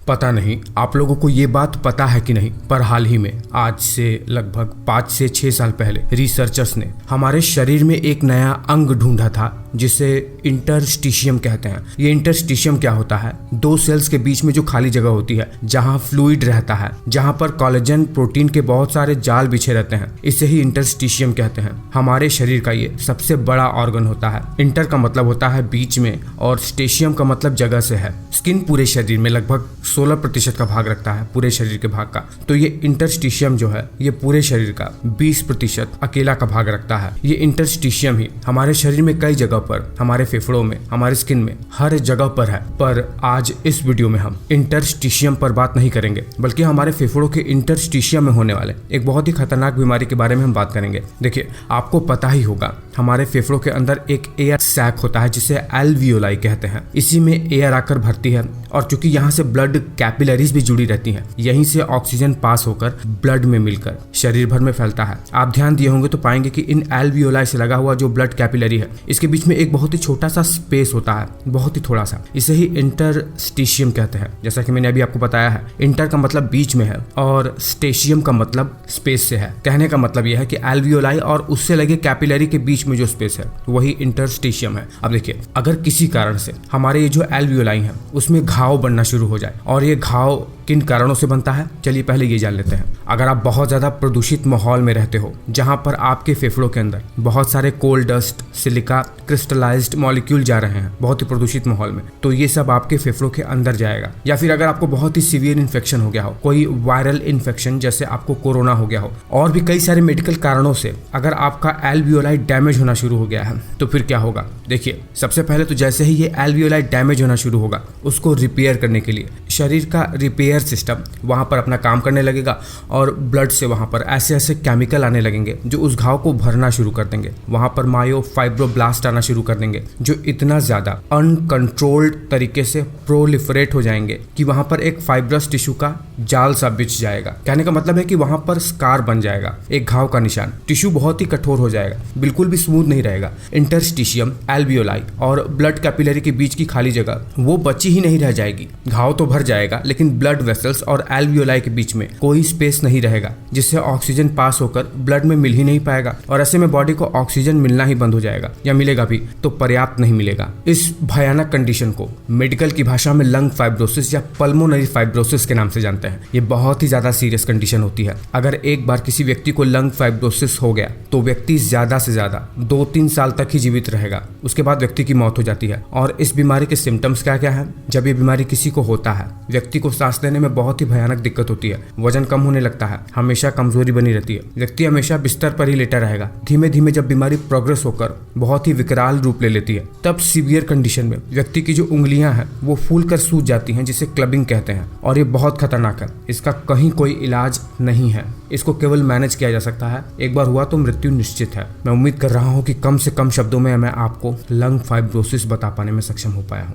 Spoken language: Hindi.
पता नहीं आप लोगों को ये बात पता है कि नहीं, पर हाल ही में आज से लगभग 5 से 6 साल पहले रिसर्चर्स ने हमारे शरीर में एक नया अंग ढूंढा था जिसे इंटरस्टिशियम कहते हैं। ये इंटरस्टिशियम क्या होता है? 2 सेल्स के बीच में जो खाली जगह होती है, जहां फ्लूइड रहता है, जहां पर कोलेजन प्रोटीन के बहुत सारे जाल बिछे रहते हैं, इसे ही इंटरस्टिशियम कहते हैं। हमारे शरीर का ये सबसे बड़ा ऑर्गन होता है। इंटर का मतलब होता है बीच में और स्टेशियम का मतलब जगह से है। स्किन पूरे शरीर में लगभग 16% का भाग रखता है, पूरे शरीर के भाग का। तो ये इंटरस्टिशियम जो है ये पूरे शरीर का 20% अकेला का भाग रखता है। ये इंटरस्टिशियम ही हमारे शरीर में कई जगह पर, हमारे फेफड़ों में, हमारे स्किन में, हर जगह पर है। पर आज इस वीडियो में हम इंटरस्टिशियम पर बात नहीं करेंगे, बल्कि हमारे फेफड़ों के इंटरस्टिशियम में होने वाले एक बहुत ही खतरनाक बीमारी के बारे में हम बात करेंगे। देखिए, आपको पता ही होगा हमारे फेफड़ों के अंदर एक एयर सैक होता है जिसे एल्वियोलाई कहते हैं। इसी में एयर आकर भरती है और चूंकि यहाँ से ब्लड कैपिलरीज भी जुड़ी रहती हैं, यहीं से ऑक्सीजन पास होकर ब्लड में मिलकर शरीर भर में फैलता है। आप ध्यान दिए होंगे तो पाएंगे कि इन एल्वियोलाई से लगा हुआ जो ब्लड कैपिलरी है, इसके बीच में एक बहुत ही छोटा सा स्पेस होता है, बहुत ही थोड़ा सा। इसे ही इंटरस्टिशियम कहते हैं। जैसा कि मैंने अभी आपको बताया है, इंटर का मतलब बीच में है और स्टेशियम का मतलब स्पेस से है। कहने का मतलब यह है कि एल्वियोलाई और उससे लगे कैपिलरी के बीच में जो स्पेस है वही इंटरस्टिशियम है। अब देखिए, अगर किसी कारण से हमारे ये जो एल्वियोलाई है उसमें घाव बनना शुरू हो जाए, और ये घाव किन कारणों से बनता है चलिए पहले ये जान लेते हैं। अगर आप बहुत ज्यादा प्रदूषित माहौल में रहते हो, जहां पर आपके फेफड़ों के अंदर बहुत सारे coal dust, silica, crystallized molecule जा रहे हैं, बहुत ही प्रदूषित माहौल में, तो ये सब आपके फेफड़ों के अंदर जाएगा। या फिर अगर आपको बहुत ही सीवियर इन्फेक्शन हो गया हो, कोई वायरल इन्फेक्शन जैसे आपको कोरोना हो गया हो, और भी कई सारे मेडिकल कारणों से अगर आपका एल्वियोलाई डैमेज होना शुरू हो गया है, तो फिर क्या होगा? देखिए, सबसे पहले तो जैसे ही ये एल्वियोलाई डैमेज होना शुरू होगा, उसको रिपेयर करने के लिए शरीर का रिपेयर सिस्टम वहां पर अपना काम करने लगेगा और ब्लड से वहां पर ऐसे ऐसे केमिकल आने लगेंगे जो उस घाव को भरना शुरू कर देंगे। वहां पर मायोफाइब्रोब्लास्ट आना शुरू कर देंगे जो इतना ज्यादा अनकंट्रोल्ड तरीके से प्रोलिफरेट हो जाएंगे कि वहां पर एक फाइब्रस टिश्यू का जाल सा बिछ जाएगा। कहने का मतलब है कि वहां पर स्कार बन जाएगा, एक घाव का निशान। टिश्यू बहुत ही कठोर हो जाएगा, बिल्कुल भी स्मूथ नहीं रहेगा। इंटरस्टिशियम, एल्वियोलाई और ब्लड कैपिलरी के बीच की खाली जगह वो बची ही नहीं रह जाएगी। घाव तो भर जाएगा, लेकिन ब्लड वेसल्स और एल्वियोलाई के बीच में कोई स्पेस नहीं रहेगा जिससे ऑक्सीजन पास होकर ब्लड में मिल ही नहीं पाएगा, और ऐसे में बॉडी को ऑक्सीजन मिलना ही बंद हो जाएगा, या मिलेगा भी तो पर्याप्त नहीं मिलेगा। इस भयानक कंडीशन को मेडिकल की भाषा में लंग फाइब्रोसिस या पल्मोनरी फाइब्रोसिस के नाम से जानते हैं। ये बहुत ही ज्यादा सीरियस कंडीशन होती है। अगर एक बार किसी व्यक्ति को लंग फाइब्रोसिस हो गया तो व्यक्ति ज्यादा से ज्यादा 2-3 साल तक ही जीवित रहेगा, उसके बाद व्यक्ति की मौत हो जाती है। और इस बीमारी के सिम्टम्स क्या क्या है? जब ये बीमारी किसी को होता है, व्यक्ति को सांस लेने में बहुत ही भयानक दिक्कत होती है, वजन कम होने लगता है, हमेशा कमजोरी बनी रहती है, व्यक्ति हमेशा बिस्तर पर ही लेटा रहेगा। धीमे धीमे जब बीमारी प्रोग्रेस होकर बहुत ही विकराल रूप ले लेती है, तब सीवियर कंडीशन में व्यक्ति की जो उंगलियां हैं वो फूलकर सूज जाती हैं, जिसे क्लबिंग कहते हैं, और ये बहुत खतरनाक है। इसका कहीं कोई इलाज नहीं है, इसको केवल मैनेज किया जा सकता है। एक बार हुआ तो मृत्यु निश्चित है। मैं उम्मीद कर रहा हूँ कि कम से कम शब्दों में मैं आपको लंग फाइब्रोसिस बता पाने में सक्षम हो पाया हूँ।